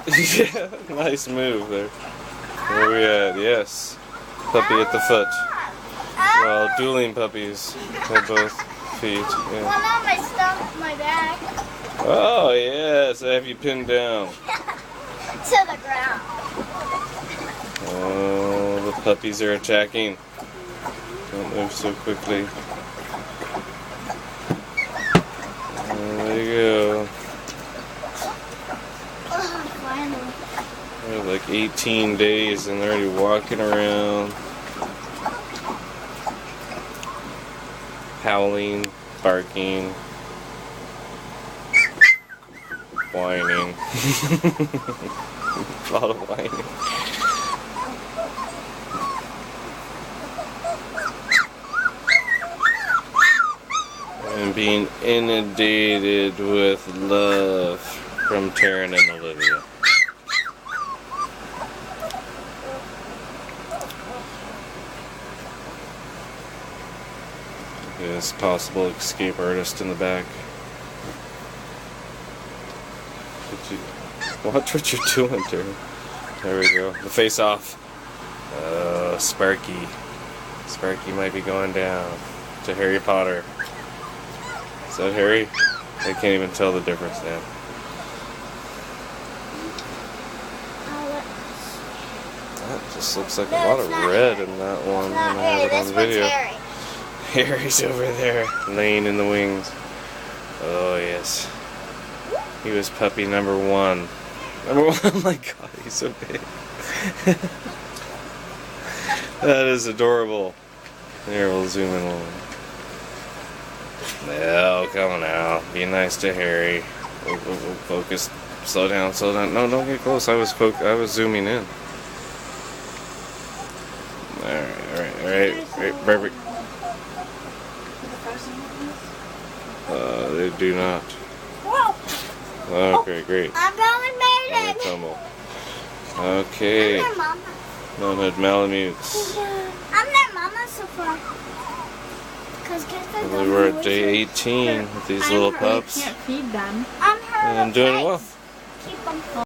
Yeah, nice move there. Where we at? Yes. Puppy at the foot. Well, dueling puppies at both feet. Yeah. Well, not my stomach, my back. Oh, yes. I have you pinned down. To the ground. Oh, the puppies are attacking. Don't move so quickly. There you go. Oh, finally. They're like 18 days and they're already walking around. Howling, barking, whining. A lot of whining. And being inundated with love from Taryn and Olivia. This possible escape artist in the back. Watch what you're doing, Taryn. There we go. The face off. Sparky. Sparky might be going down to Harry Potter. Is that Harry? I can't even tell the difference now. That just looks like a lot of red in that one when I have it on the video. Harry's over there, laying in the wings. Oh yes. He was puppy number one. Number one, oh my god, he's so big. That is adorable. Here, we'll zoom in a little. No, come on now. Be nice to Harry. Focus. Slow down, slow down. No, don't get close. I was zooming in. Alright, perfect. They do not. Okay, great. I'm going to tumble. Okay. I'm their mama. Mt.Hood Malamutes. I'm their mama so far. We were at day 18 with these little pups. I'm her. And doing well. Keep them.